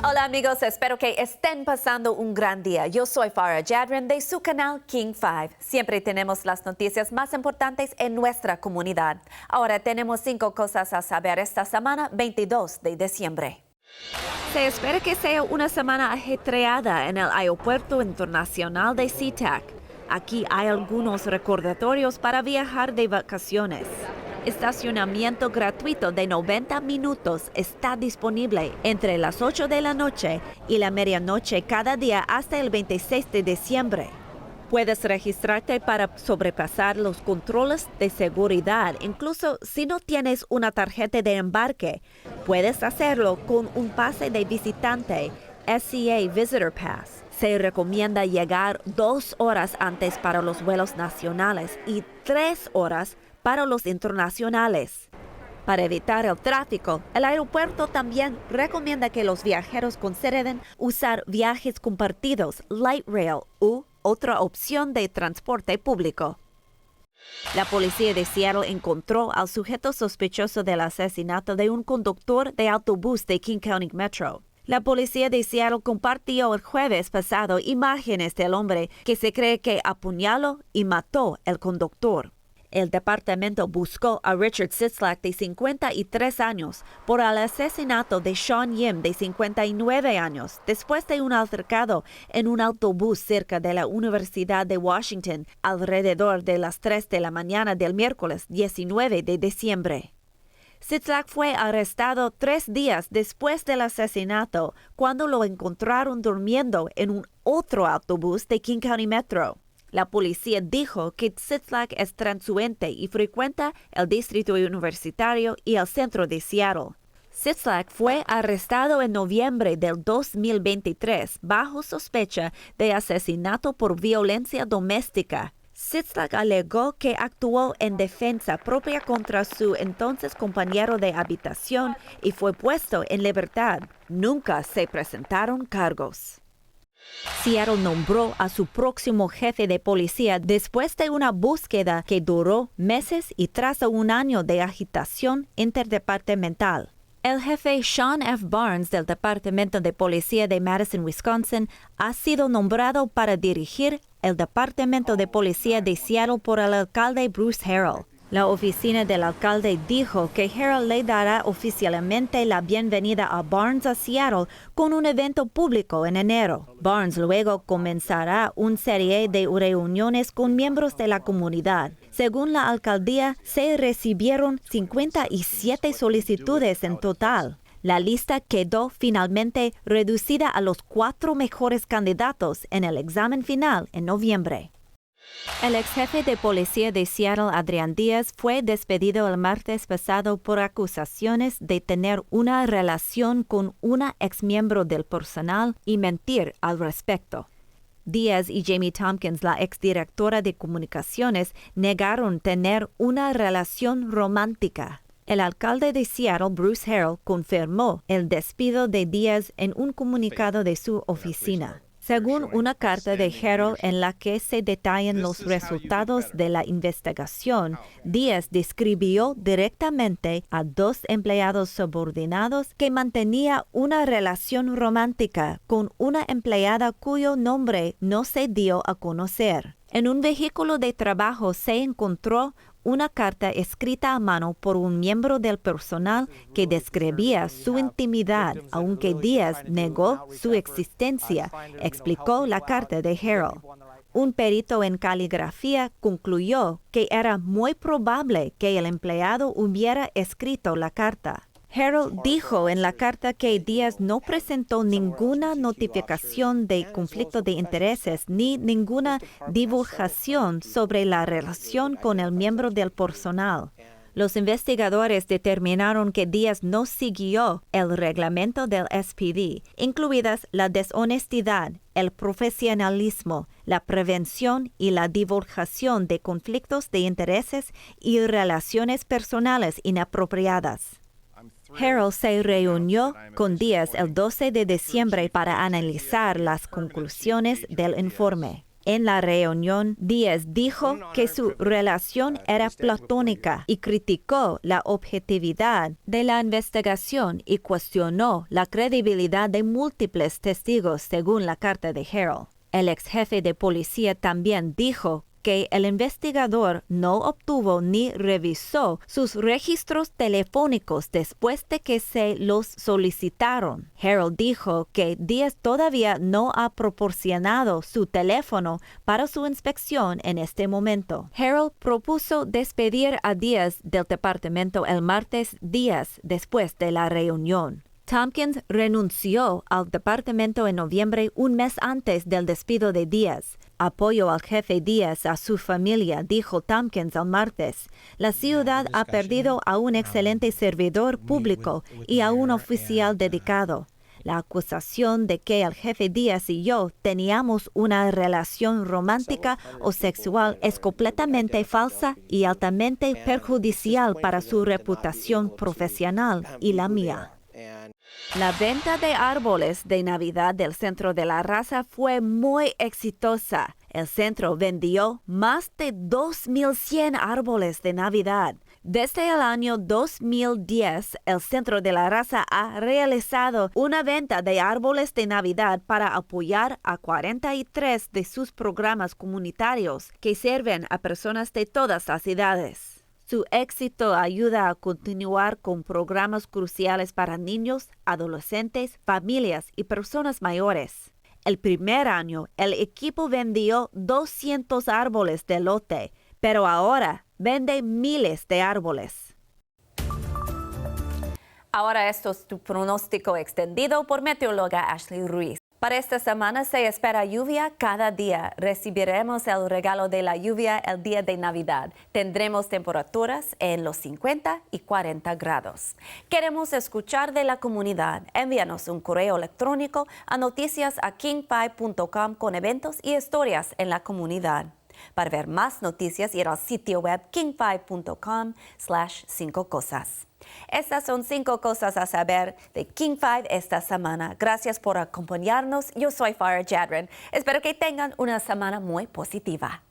Hola amigos, espero que estén pasando un gran día. Yo soy Farah Jadran de su canal King 5. Siempre tenemos las noticias más importantes en nuestra comunidad. Ahora tenemos 5 cosas a saber esta semana, 22 de diciembre. Se espera que sea una semana ajetreada en el Aeropuerto Internacional de SeaTac. Aquí hay algunos recordatorios para viajar de vacaciones. Estacionamiento gratuito de 90 minutos está disponible entre las 8 de la noche y la medianoche cada día hasta el 26 de diciembre. Puedes registrarte para sobrepasar los controles de seguridad, incluso si no tienes una tarjeta de embarque. Puedes hacerlo con un pase de visitante, SCA Visitor Pass. Se recomienda llegar 2 horas antes para los vuelos nacionales y 3 horas para los internacionales. Para evitar el tráfico, el aeropuerto también recomienda que los viajeros consideren usar viajes compartidos, light rail u otra opción de transporte público. La policía de Seattle encontró al sujeto sospechoso del asesinato de un conductor de autobús de King County Metro. La policía de Seattle compartió el jueves pasado imágenes del hombre que se cree que apuñaló y mató al conductor. El departamento buscó a Richard Sitzlak, de 53 años, por el asesinato de Sean Yim, de 59 años, después de un altercado en un autobús cerca de la Universidad de Washington alrededor de las 3 de la mañana del miércoles 19 de diciembre. Sitzlak fue arrestado 3 días después del asesinato, cuando lo encontraron durmiendo en un otro autobús de King County Metro. La policía dijo que Sitzlak es transeúnte y frecuenta el distrito universitario y el centro de Seattle. Sitzlak fue arrestado en noviembre del 2023 bajo sospecha de asesinato por violencia doméstica. Sitzlak alegó que actuó en defensa propia contra su entonces compañero de habitación y fue puesto en libertad. Nunca se presentaron cargos. Seattle nombró a su próximo jefe de policía después de una búsqueda que duró meses y tras un año de agitación interdepartamental. El jefe Sean F. Barnes del Departamento de Policía de Madison, Wisconsin, ha sido nombrado para dirigir el Departamento de Policía de Seattle por el alcalde Bruce Harrell. La oficina del alcalde dijo que Harrell le dará oficialmente la bienvenida a Barnes a Seattle con un evento público en enero. Barnes luego comenzará una serie de reuniones con miembros de la comunidad. Según la alcaldía, se recibieron 57 solicitudes en total. La lista quedó finalmente reducida a los 4 mejores candidatos en el examen final en noviembre. El ex jefe de policía de Seattle, Adrian Díaz, fue despedido el martes pasado por acusaciones de tener una relación con una exmiembro del personal y mentir al respecto. Díaz y Jamie Tompkins, la exdirectora de comunicaciones, negaron tener una relación romántica. El alcalde de Seattle, Bruce Harrell, confirmó el despido de Díaz en un comunicado de su oficina. Según una carta de Harrell en la que se detallan los resultados de la investigación, Díaz describió directamente a 2 empleados subordinados que mantenía una relación romántica con una empleada cuyo nombre no se dio a conocer. En un vehículo de trabajo se encontró una carta escrita a mano por un miembro del personal que describía su intimidad, aunque Díaz negó su existencia, explicó la carta de Harrell. Un perito en caligrafía concluyó que era muy probable que el empleado hubiera escrito la carta. Harrell dijo en la carta que Díaz no presentó ninguna notificación de conflicto de intereses ni ninguna divulgación sobre la relación con el miembro del personal. Los investigadores determinaron que Díaz no siguió el reglamento del SPD, incluidas la deshonestidad, el profesionalismo, la prevención y la divulgación de conflictos de intereses y relaciones personales inapropiadas. Harrell se reunió con Díaz el 12 de diciembre para analizar las conclusiones del informe. En la reunión, Díaz dijo que su relación era platónica y criticó la objetividad de la investigación y cuestionó la credibilidad de múltiples testigos según la carta de Harold. El ex jefe de policía también dijo que el investigador no obtuvo ni revisó sus registros telefónicos después de que se los solicitaron. Harold dijo que Díaz todavía no ha proporcionado su teléfono para su inspección en este momento. Harold propuso despedir a Díaz del departamento el martes días después de la reunión. Tompkins renunció al departamento en noviembre, un mes antes del despido de Díaz. Apoyo al jefe Díaz a su familia, dijo Tompkins el martes. La ciudad ha perdido a un excelente servidor público y a un oficial dedicado. La acusación de que el jefe Díaz y yo teníamos una relación romántica o sexual es completamente falsa y altamente perjudicial para su reputación profesional y la mía. La venta de árboles de Navidad del Centro de la Raza fue muy exitosa. El centro vendió más de 2,100 árboles de Navidad. Desde el año 2010, el Centro de la Raza ha realizado una venta de árboles de Navidad para apoyar a 43 de sus programas comunitarios que sirven a personas de todas las edades. Su éxito ayuda a continuar con programas cruciales para niños, adolescentes, familias y personas mayores. El primer año, el equipo vendió 200 árboles de lote, pero ahora vende miles de árboles. Ahora esto es tu pronóstico extendido por meteoróloga Ashley Ruiz. Para esta semana se espera lluvia cada día. Recibiremos el regalo de la lluvia el día de Navidad. Tendremos temperaturas en los 50 y 40 grados. Queremos escuchar de la comunidad. Envíanos un correo electrónico a noticias@king5.com con eventos y historias en la comunidad. Para ver más noticias, ir al sitio web king5.com/5cosas. Estas son 5 cosas a saber de King 5 esta semana. Gracias por acompañarnos. Yo soy Farah Jadran. Espero que tengan una semana muy positiva.